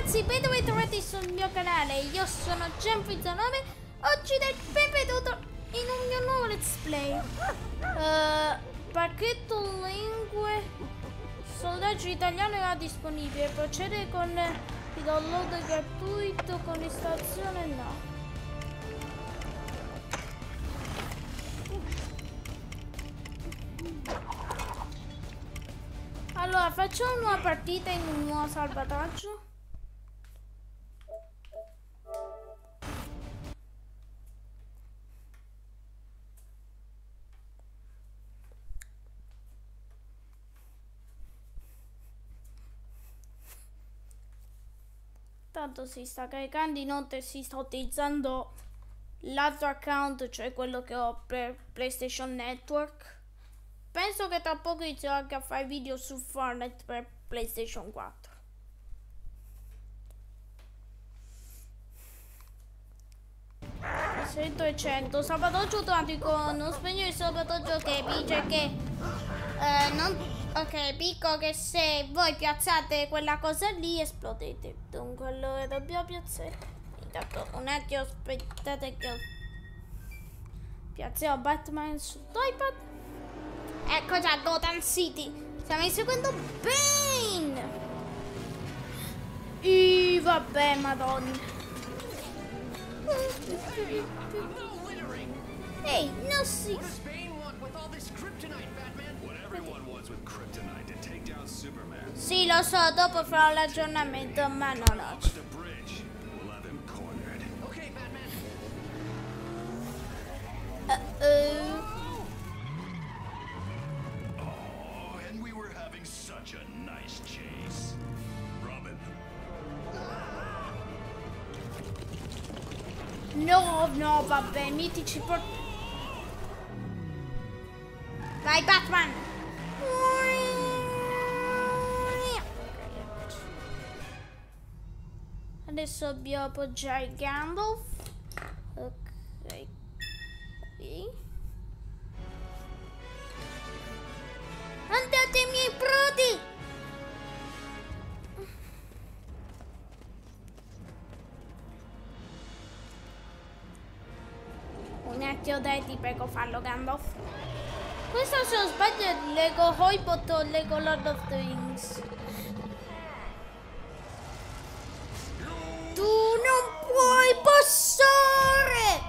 ragazzi, ben trovati sul mio canale. Io sono Gemfrizzo9. Oggi benvenuto in un mio nuovo let's play. Pacchetto lingue soldaggio italiano era disponibile. Procedere con il download gratuito con installazione no. Allora, facciamo una nuova partita in un nuovo salvataggio. Tanto si sta caricando, inoltre si sta utilizzando l'altro account, cioè quello che ho per PlayStation Network. Penso che tra poco inizierò anche a fare video su Fortnite per PlayStation 4. (600) salvataggio automatico, non spegnere il salvataggio che dice che ok, dico che se voi piazzate quella cosa lì esplodete. Dunque allora dobbiamo piazzare. Intanto un attimo, aspettate che piazziamo Batman sull'iPad. Ecco già Gotham City. Stiamo inseguendo Bane. Vabbè, madonna. Ehi, non si. Sì, lo so, dopo farò l'aggiornamento, ma non oggi. No, vabbè, mitici por... Vai, Batman! Adesso dobbiamo appoggiare Gandalf. Ok, qui. Andate, miei prodi! Un attimo, dai, ti prego, fallo, Gandalf. Questo, se non sbaglio, è Lego Hoibot o Lego Lord of the Rings. Tu non puoi passare!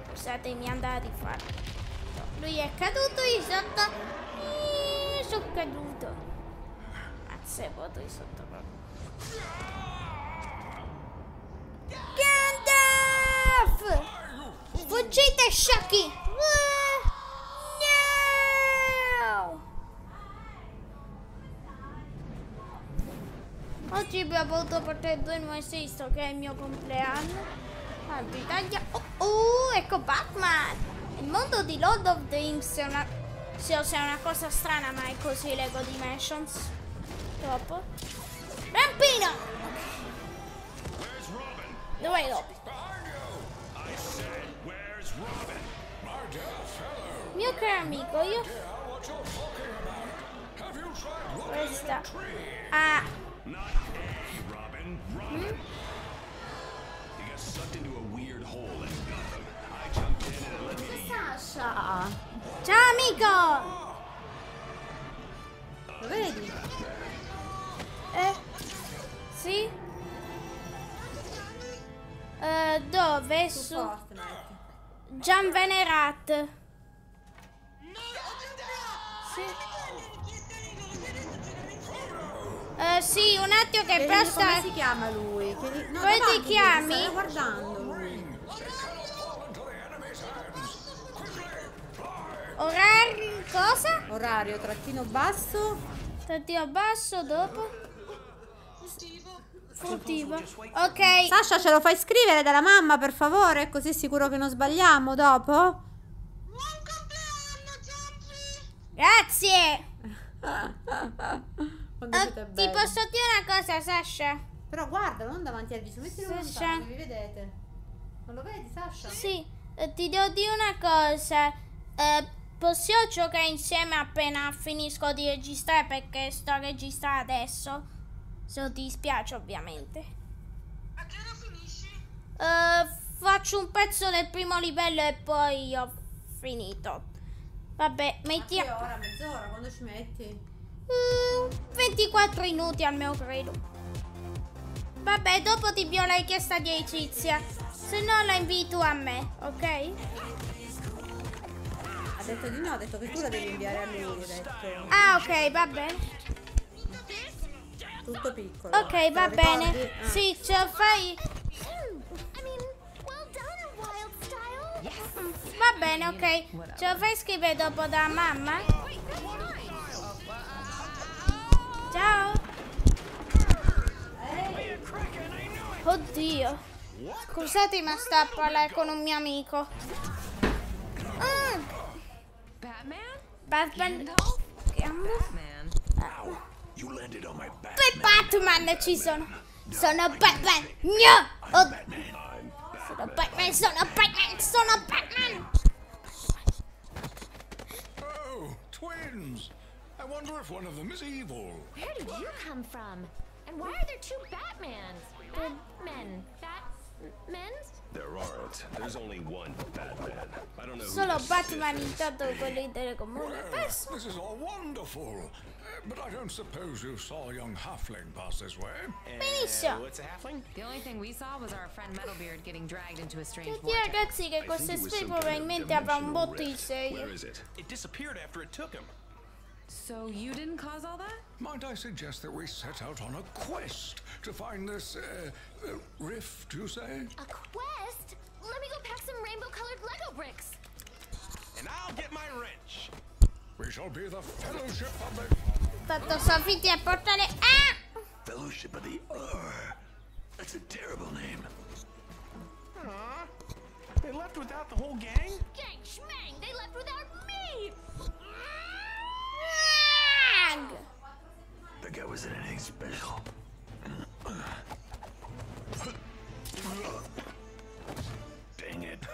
Scusatemi, andare di fare. Lui è caduto, io sotto. Sono caduto. Mazza, è vuoto di sotto proprio. Gandalf! Fuggite, sciocchi! No! Oggi abbiamo voluto portare 2 nuovi visto che è il mio compleanno. Italia. Ecco Batman! Il mondo di Lord of the Rings è una... Sì, è una cosa strana, ma è così Lego Dimensions. Dopo. Rampino! Dov'è Robin? Mio caro amico, io... Questa... Ah... Sasha! Ciao amico! Lo vedi? Sì? Dove? Su Fortnite. Gian Venerat. Sì. Sì, un attimo che basta. Come si chiama lui? No, come ti chiami? Stavo guardando lui. Orario cosa? Orario trattino basso. Trattino basso dopo. Furtivo. Ok. Sasha, ce lo fai scrivere dalla mamma per favore? Così sicuro che non sbagliamo dopo? Buon compleanno, Giampi! Grazie. Ti posso dire una cosa, Sasha? Però guarda, non davanti al viso, mettilo Sasha. lontano, vi vedete? Non lo vedi, Sasha? Sì, ti devo dire una cosa. Possiamo giocare insieme appena finisco di registrare, perché sto registrando adesso. Se non ti dispiace, ovviamente. A che ora finisci? Faccio un pezzo del primo livello e poi ho finito. Vabbè, metti... Che ora? Mezz'ora? Quando ci metti? 24 minuti almeno, credo. Vabbè, dopo ti invio la richiesta di amicizia. Se no la invito a me, ok? Ha detto di no, ha detto che tu la devi inviare a lui, ha detto. Ah, ok, va bene. Tutto piccolo. Ok, Te va lo bene. ricordi? Ah. Sì, ce la fai. Va bene, ok. Ce la fai scrivere dopo da mamma? Ciao. Oddio. Scusate, ma sto a parlare con un mio amico. Batman. You landed on my back. Per Batman ci sono. Sono Batman. No. Oh. Sono Batman, sono Batman, sono Batman. Oh, twins. I wonder if one of them is evil. Where did you come from? And why are there two Batmans? Batmen? Batmens? There aren't. There's only one Batman. I don't know who Solo this Batman is. intanto quelli delle comune. This is all wonderful. But I don't suppose you saw a young halfling pass this way. Benissimo. What's a halfling? The only thing we saw was our friend Metalbeard getting dragged into a strange Tutti vortex. ragazzi che I questo think it was spray some kind of probabilmente avrà un dimensional botto di rift. serie. Where is it? It disappeared after it took him. So you didn't cause all that? Might I suggest that we set out on a quest to find this rift, you say? A quest? Let me go pack some rainbow-colored Lego bricks. And I'll get my wrench. We shall be the fellowship of the... Fatto soffitti a portare. Ah! Fellowship of the... That's a terrible name. Huh? They left without the whole gang? Gang schmang! They left without me! Ag! The guy wasn't anything special. Dang it.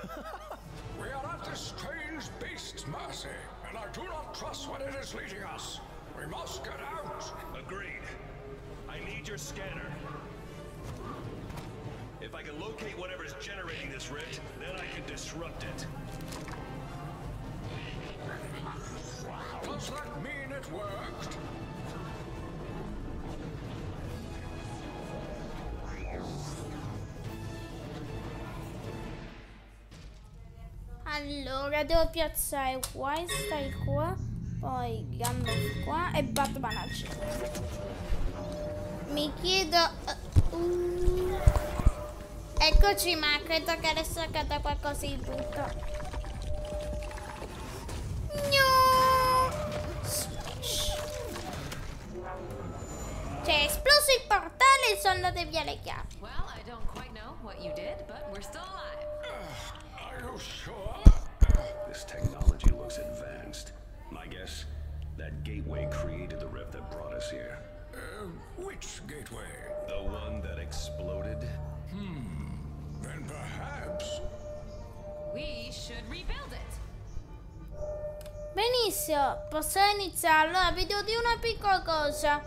We are at this strange beast's mercy, and I do not trust when it is leading us. We must get out. Agreed. I need your scanner. If I can locate whatever's generating this rift, then I can disrupt it. Does that mean it worked? Allora, devo piazzare Wildstar qua, poi Gandalf qua e Batman al centro. Mi chiedo... Eccoci, ma credo che adesso accada qualcosa di brutto. No! Cioè, è esploso il portale e sono andate via le chiavi. Well, I don't quite know what you did, but we're still alive. Are you sure? This technology looks advanced. My guess, that gateway created the rift that brought us here. Which gateway? The one that exploded? Then perhaps... We should rebuild it. Benissimo, possiamo iniziare. Allora, vi devo dire una piccola cosa.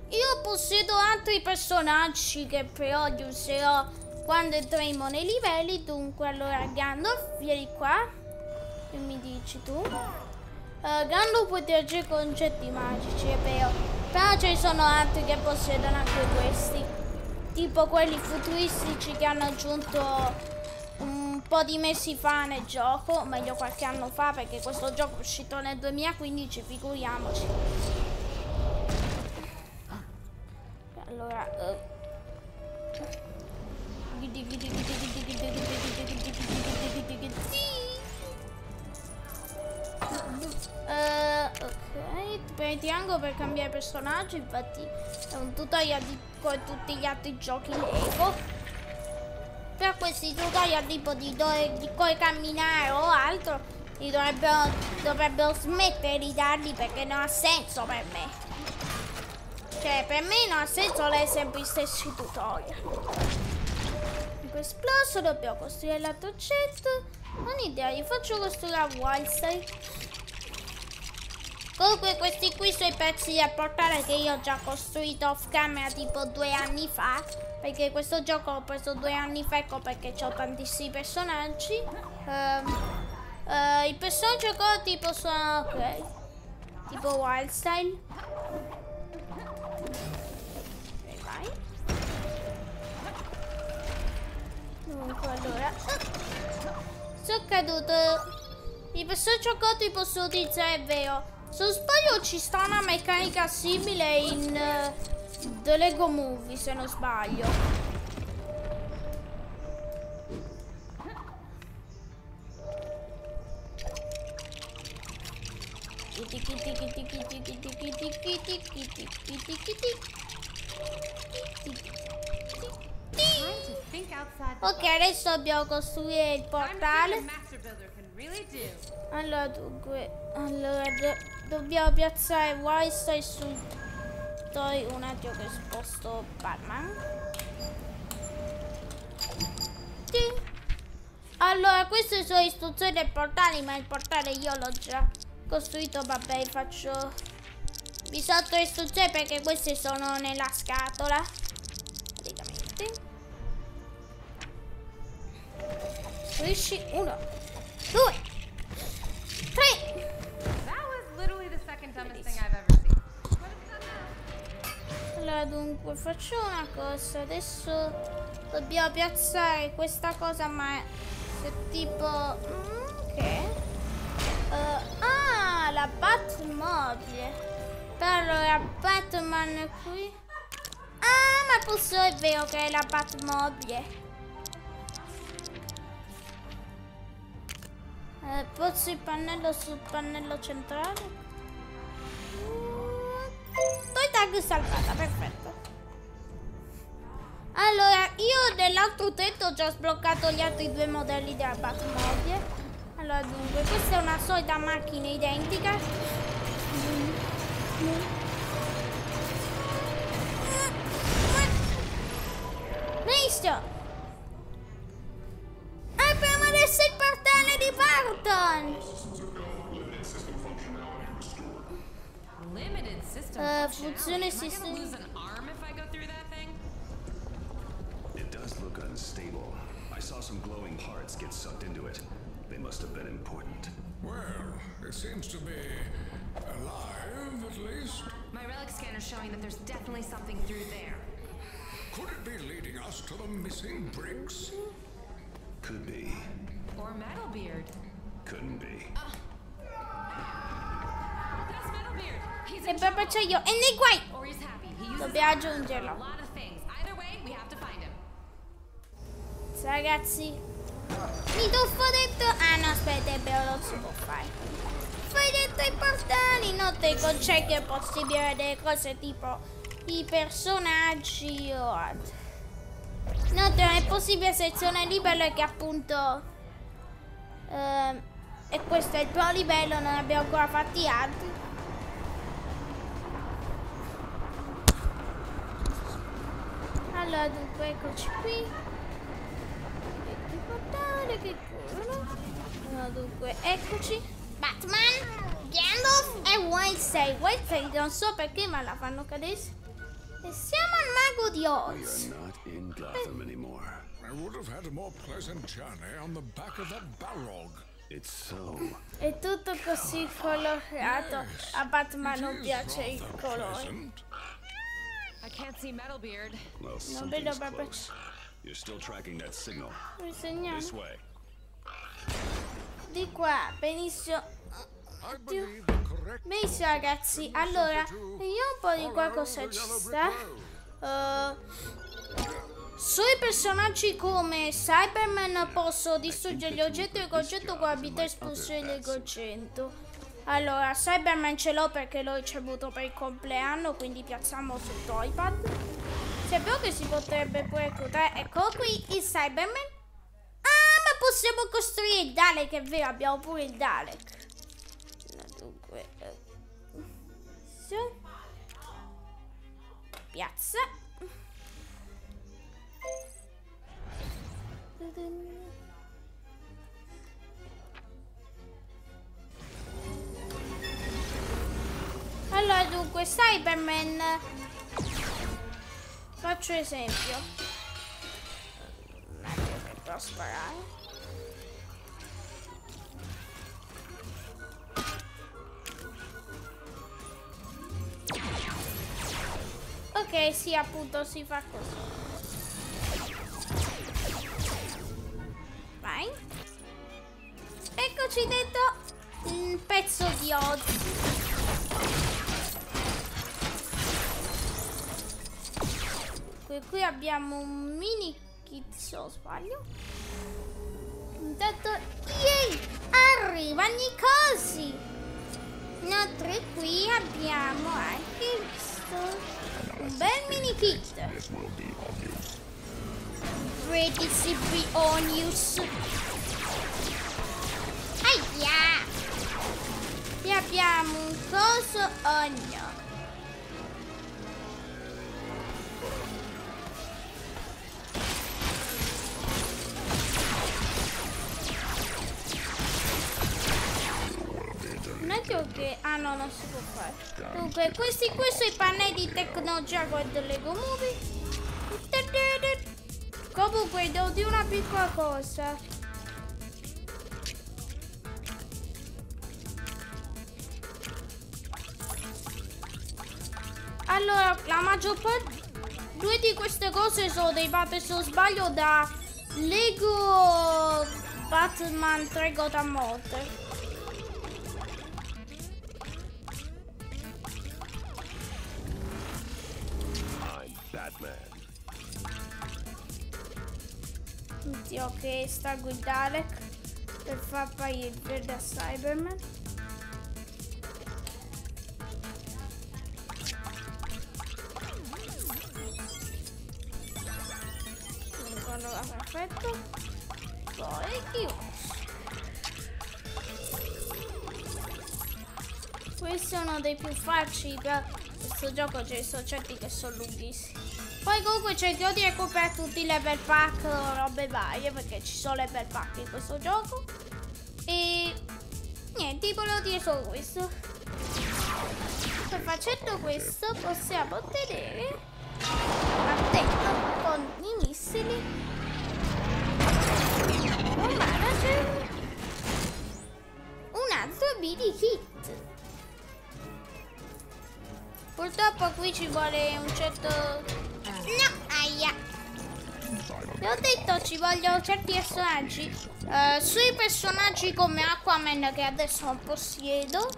Io possiedo altri personaggi che però li userò quando entreremo nei livelli. Dunque, allora, Gandalf, vieni qua. Che mi dici tu? Gandalf può interagire con oggetti magici, è vero. Però ci sono altri che possiedono anche questi. Tipo quelli futuristici che hanno aggiunto un po' di mesi fa nel gioco. O meglio, qualche anno fa, perché questo gioco è uscito nel 2015, figuriamoci. Allora... ok, premi triangolo per cambiare personaggio, infatti è un tutorial di come tutti gli altri giochi Lego. Per questi tutorial tipo di come camminare o altro dovrebbero smettere di darli, perché non ha senso per me. Cioè, per me non ha senso lei sempre gli stessi tutorial. Esploso, dobbiamo costruire l'altro oggetto. Non ho idea, io faccio costruire la Wildstar. Comunque questi qui sono i pezzi da portare che io ho già costruito off camera tipo 2 anni fa. Perché questo gioco l'ho preso 2 anni fa, ecco perché ho tantissimi personaggi. I personaggi ancora tipo sono ok. Tipo Wild Style. Ok, vai. Dunque allora. Sono caduto. I personaggi ancora possono utilizzare, è vero. Se non sbaglio ci sta una meccanica simile in The Lego Movie, se non sbaglio. Ok, adesso dobbiamo costruire il portale. Allora dunque, dobbiamo piazzare Wildstar su un attimo che sposto Batman. Sì. Allora, queste sono le istruzioni del portale, ma il portale io l'ho già costruito, vabbè, faccio vi salto le istruzioni perché queste sono nella scatola. Praticamente. Costruisci 1, 2, 3. Allora dunque faccio una cosa, adesso dobbiamo piazzare questa cosa, ma se tipo ok. La Batmobile. Allora Batman qui. Ma questo è vero che è la Batmobile. Posso il pannello sul pannello centrale? Toy tag salvata, perfetto. Allora, io nell'altro tetto ho già sbloccato gli altri 2 modelli della Batmobile. Allora, dunque, questa è una solita macchina identica. Visto? Apriamo adesso il portale di Barton. Funzione sistema. It does look unstable. I saw some glowing parts get sucked into it. They must have been important. Well, it seems to be alive, at least. My relic scanner's showing that there's definitely something through there. Could it be leading us to the missing bricks? Could be. Or Metalbeard. Couldn't be. That's Metalbeard. He's E in poi faccio io. E nei guai. or he's happy. He uses Dobbiamo a aggiungerlo. lot of things. Either way, we have to find him. Ragazzi, mi tuffo dentro. Ah no, aspetta, è vero, non si può fare. Fai dentro i portali. No, te c'è che è possibile vedere cose tipo i personaggi o altro. No, non è possibile sezione livello e che appunto e questo è il primo livello, non abbiamo ancora fatti altri. Allora dunque eccoci qui. Il portale che corrono. Allora dunque eccoci. Batman, Gandalf e Wildstar. Wildstar non so perché ma la fanno cadere. E siamo al mago di We Oz. are not in Gotham anymore. I would have had a more pleasant journey on the back of that Balrog. It's so. È tutto così colorato. A Batman non piace il Rather colore. pleasant. I can't see Metalbeard. Well, Non vedo something's proprio. close. You're still tracking that signal. Mi segnalo. This way. Di qua, benissimo. I believe the correct Benissimo ragazzi, allora, vediamo un po' di qua cosa ci sta. Sui personaggi come Cyberman posso distruggere gli oggetti e il concetto con abilità esplosione del concetto. Allora, Cyberman ce l'ho perché l'ho ricevuto per il compleanno, quindi piazziamo sul toypad. Se è vero che si potrebbe pure reclutare. Eccolo qui il Cyberman. Ah, ma possiamo costruire il Dalek, è vero, abbiamo pure il Dalek. Dunque, piazza. dunque Cyberman, faccio esempio. Meglio che può sparare. Ok, sì, appunto si fa così. Vai. Eccoci dentro un pezzo di oggi. Qui abbiamo un mini kit, se non sbaglio. Intanto, yay, arrivano i cosi. Inoltre qui abbiamo anche visto un bel mini kit. Ready to be on use. Aia! Qui abbiamo un coso ogno. Che... Ah no, non si può fare. Dunque, questi qui sono i pannelli di tecnologia con del Lego Movie. Comunque, devo dire una piccola cosa. Allora, la maggior parte... Due di queste cose sono derivate, se non sbaglio, da Lego Batman 3 Gotham Morte. Oddio, che sta a guidare per far apparire il verde a Cyberman. Allora, perfetto. Poi chiuso. Questo è uno dei più facili per questo gioco, c'è i soggetti che sono lunghissimi. Poi comunque cercherò di recuperare tutti i level pack o robe varie, perché ci sono level pack in questo gioco. E niente, volevo dire solo questo. Poi facendo questo possiamo ottenere, attento, con i missili, un manager, un altro mini kit. Purtroppo qui ci vuole un certo... No, aia. Vi ho detto, ci vogliono certi personaggi. Sui personaggi come Aquaman, che adesso non possiedo.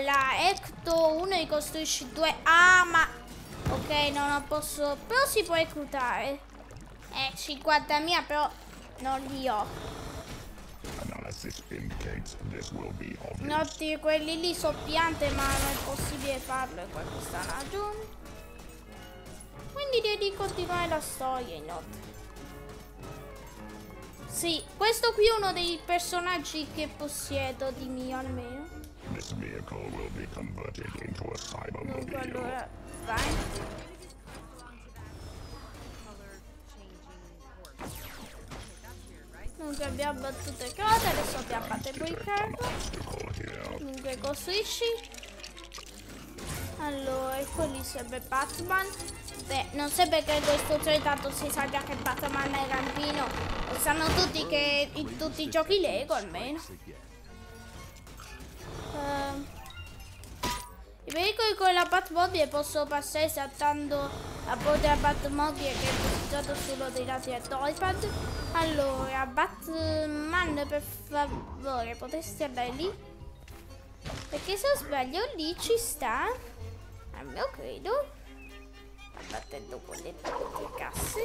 La Ecto 1 ne costruisci 2. Ah, ma... Ok, no, non posso... Però si può reclutare. 50.000, però non li ho. Notti, quelli lì sono piante, ma non è possibile farlo per questa ragione. Quindi devi continuare la storia inoltre. Sì, questo qui è uno dei personaggi che possiedo di mio almeno. Dunque allora, vai. Dunque abbiamo battuto le cose, adesso abbiamo battuto il carro. Dunque costruisci. Allora, quelli serve Batman. Beh, non so perché questo tanto si sa già che Batman è rampino. Lo sanno tutti che in tutti i giochi Lego almeno. I veicoli con la Batmobile possono passare saltando a bordo della Batmobile che è posizionato sullo dei lati del joypad. Allora, Batman, per favore, potresti andare lì? Perché se non sbaglio lì ci sta, almeno credo, battendo con le casse.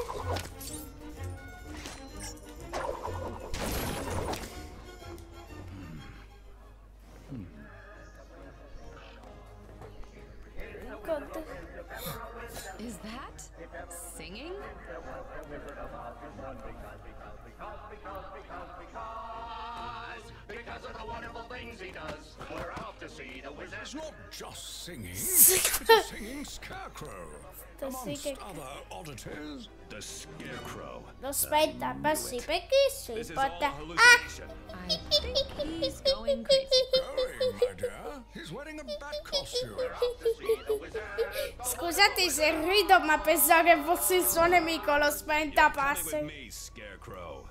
God. Is that singing? Because of the wonderful things he does, we're out to see the Wizard It's not just singing. It's a singing scarecrow. Amongst other oddities. The Scarecrow. Lo spettacolo, sì, perché si This is porta... all Ah! hallucination. I think he's going crazy. Going, my dear. He's wearing a bat costume. Scusate se rido, ma pensavo che fosse il suo nemico, lo Coming spaventapasseri. with me, Scarecrow.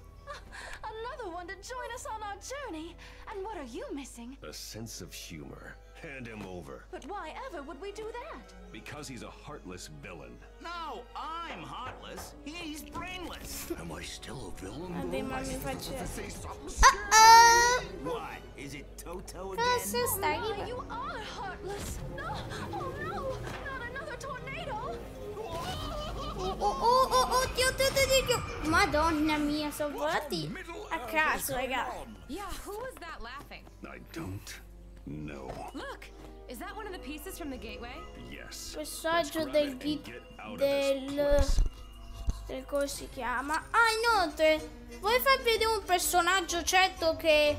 Another one to join us on our journey. And what are you missing? A sense of humor. Hand him over. But why ever would we do that? Because he's a heartless villain. No, I'm heartless. He's brainless. Am I still a villain? Vabbè, ma mi faccio... Say something. Oh! What? Is it Toto again? Cosa stai? Why, you are heartless. No, oh no, not another tornado. Oh, Dio. Madonna mia, sono volati a caso, raga. Yeah, who was that laughing? I don't know. Look, is that one of the pieces from the gateway? Yes. Personaggio Let's grab del it and git get out of this place. del come si chiama. Ah, inoltre, vuoi far vedere un personaggio certo che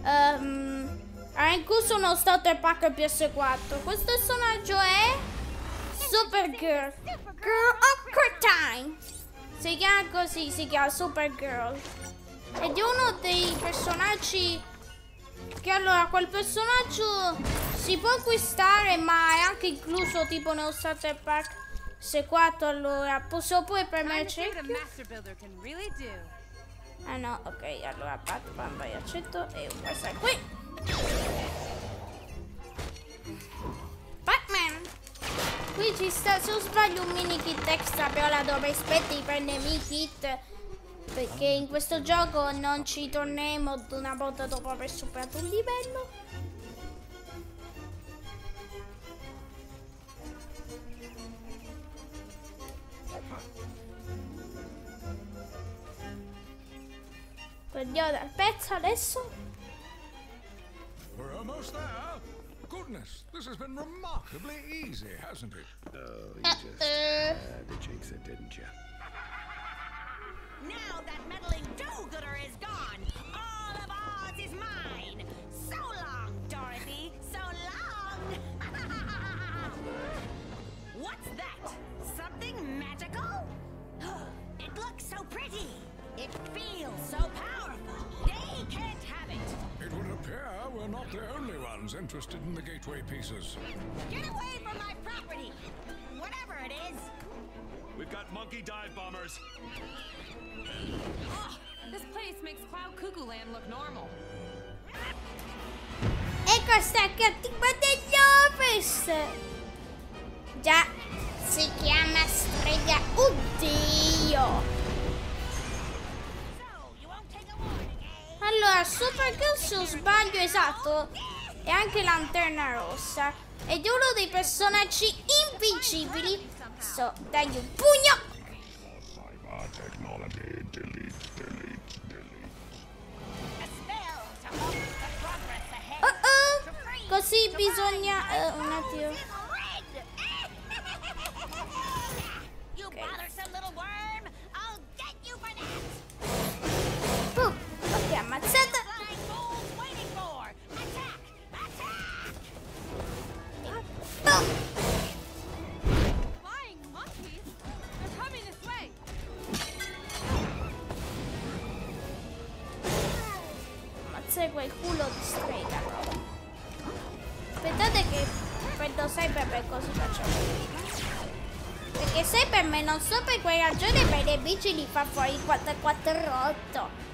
ha incluso uno starter pack PS4. Questo personaggio è Supergirl, Girl of Curtine. Si chiama così, si chiama Supergirl. Ed è uno dei personaggi che allora quel personaggio si può acquistare, ma è anche incluso tipo nello starter pack S4. Allora posso pure premere cerchio. Ah no, ok, allora Batman vai accetto e questa qui. Batman. Qui ci sta, se non sbaglio, un mini kit extra, però la dovrei aspettare di prendere mini kit, perché in questo gioco non ci torneremo una volta dopo aver superato un livello. Prendiamo dal pezzo adesso. We're almost there. Goodness, this has been remarkably easy, hasn't it? Oh, you just had to jinx it, didn't you? Now that meddling do-gooder is gone, all of Oz is mine. So long, Dorothy. So long. What's that? Something magical? It looks so pretty. It feels so powerful. They can't have it. It would appear we're not the only ones interested in the gateway pieces. Get away from my property. Whatever it is. We've got monkey dive bombers. Oh, this place makes Cloud Cuckoo Land look normal. E questa è cattiva dell'Ovest. Già, si chiama strega. Oddio. Allora, Supergirl, se non sbaglio, esatto, è anche Lanterna Rossa. Ed è uno dei personaggi invincibili. So, dagli un pugno. Così bisogna... un attimo. Ok, ammazzata. Ammazzare quel culo di strega proprio. Aspettate che prendo Cyberman così facciamo. Perché Cyberman non so per quale ragione per le bici li fa fuori il 448.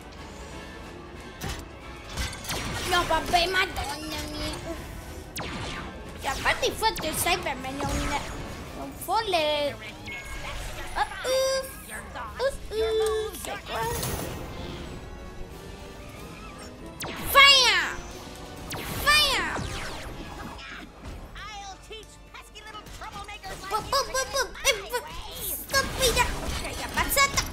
No vabbè, madonna mia. Cioè, a parte il fatto che Cyberman è un folle. Fire! Fire! Stupida! Ok, ammazzata!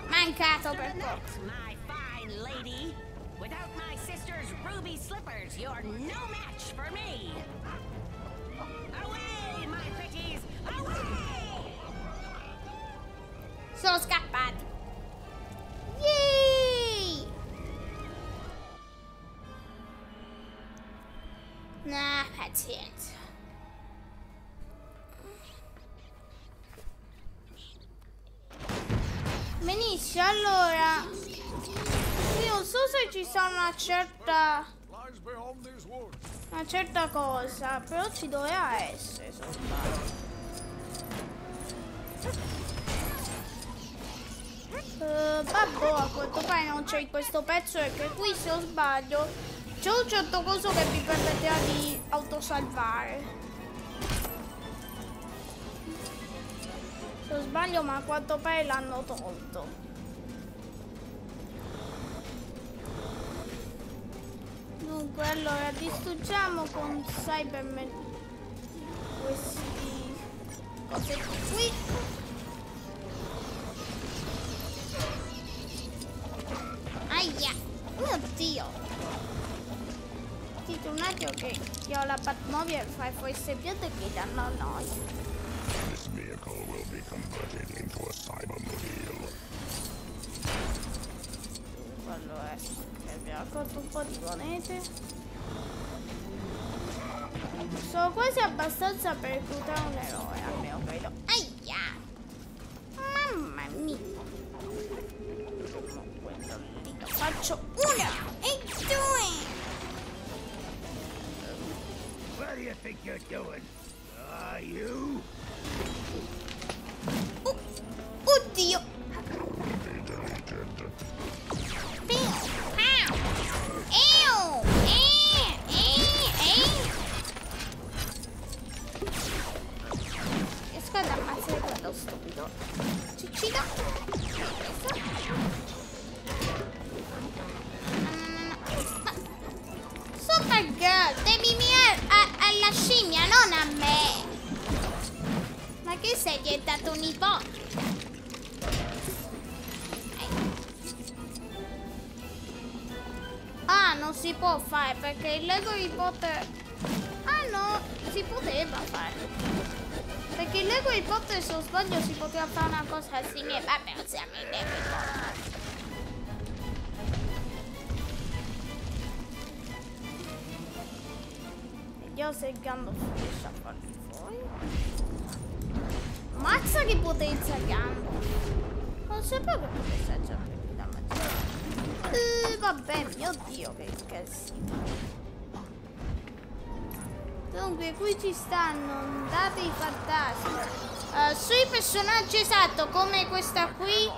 Mancato per poco. Nuts, my fine lady. Without my sister's ruby slippers, you're no match for me. Away, my pretties! Away! Sono scappati. Yay! Nah, pazienza. Benissimo, allora io non so se ci sta una certa cosa, però ci doveva essere, se non sbaglio. Vabbè, a quanto pare non c'è in questo pezzo, perché qui, se non sbaglio, c'è un certo coso che vi permetteva di autosalvare. Se non sbaglio, ma a quanto pare l'hanno tolto. Dunque, allora distruggiamo con Cyberman questi cosetti qui. Aia! Mio Dio! Dite un attimo che io ho la Batmobile e fai forse più che danno a noi. This vehicle will be converted into a cybermobile. Allora, abbiamo raccolto un po' di monete. Sono quasi abbastanza per reclutare un eroe, almeno credo. Aia! Mamma mia! Quello lì lo faccio una e due! What do you think you're doing? You? Oddio! Riesco ad ammazzare quello stupido. Ciccino. Ma Supergirl, devi mirare alla scimmia, non a me. Ma che sei diventato un ipocrita? Ah, non si può fare perché il Lego Harry Potter... Ah no, si poteva fare. Perché il Lego Harry Potter, se non sbaglio, si poteva fare una cosa simile. Vabbè, non siamo in Lego Harry Potter. Vediamo se il Gandalf riesce a farli fuori. Mazza che potenza il Gandalf. Non sapevo che potesse già la magia. Vabbè, mio Dio, che casino. Dunque, qui ci stanno dati fantasmi. Sui personaggi, esatto, come questa qui,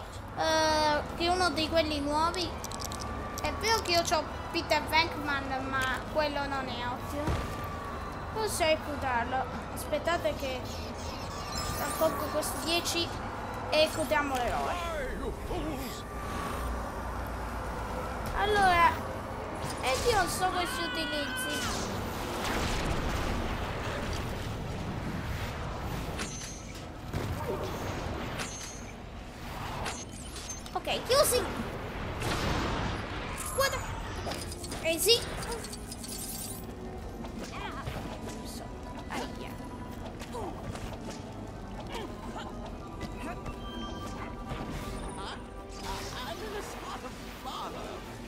che è uno di quelli nuovi. È vero che io ho Peter Venkman, ma quello non è ottimo. Posso reclutarlo. Aspettate che raccolgo questi 10 e reclutiamo l'eroe. Allora, e io non so questi utilizzi. Ok, chiusi. Guarda. Sì. Aia.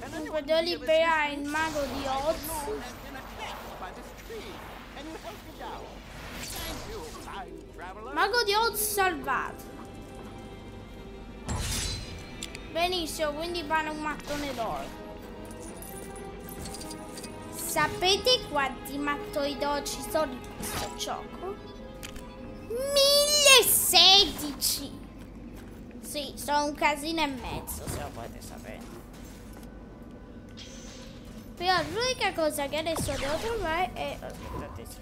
Dunque devo liberare il mago di Oz. Mago di Oz salvato. Benissimo, quindi vale un mattone d'oro. Sapete quanti mattoni d'oro ci sono in questo gioco? 1016! Sì, sono un casino e mezzo, se lo potete sapere. Però l'unica cosa che adesso devo trovare è... Aspettate, sì.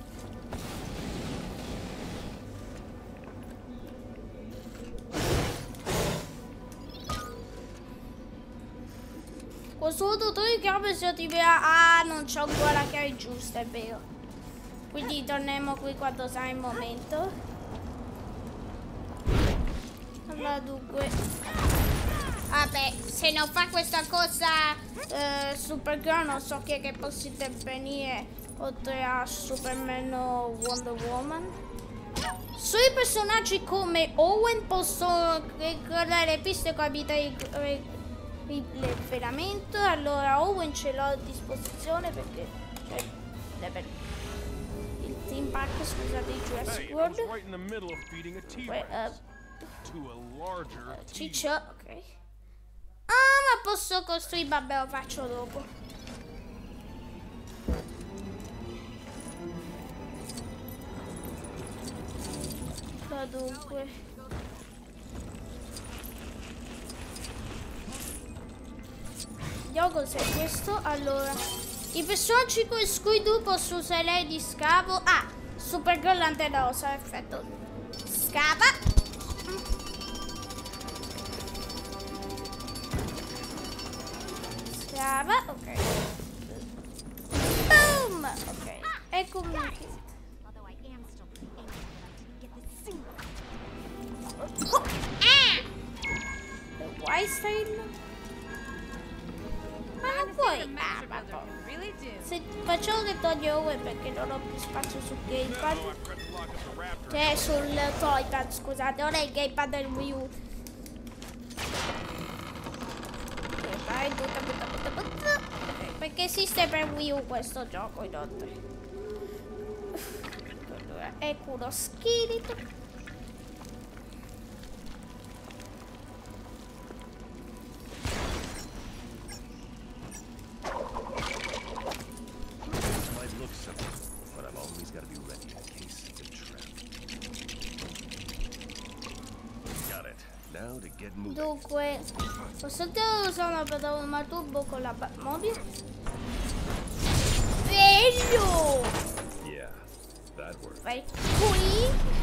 Questo dottore di chiave si attiverà. Ah, non c'ho ancora la chiave giusta, è vero. Quindi torneremo qui quando sarà il momento. Ma dunque, vabbè, se non fa questa cosa Supergirl, non so chi è che possa intervenire oltre a Superman o Wonder Woman. Sui personaggi come Owen possono ricordare piste con abilità di rilevamento. Allora Owen ce l'ho a disposizione perché il Team Park, scusate, di Jurassic World. Ciccio, ok. Ah, ma posso costruire, vabbè, lo faccio dopo. Dunque, vediamo cos'è questo. Allora, i personaggi con cui tu posso usare lei di scavo. Ah, Supergirl lanterna rosa, perfetto. Scava. Scava, ok. Boom, ok. Eccomi qui. Oh, Why style? Ma non puoi. Ah, ma se facciamo che toglie Owen perché non ho più spazio sul gamepad. Cioè sul toypad, scusate, ora è il gamepad del Wii U. Vai, butta. Perché esiste per Wii U questo gioco inoltre. Ecco uno scheletro. Dunque, posso usare una piattaforma turbo con la Batmobile? Bello! Vai qui.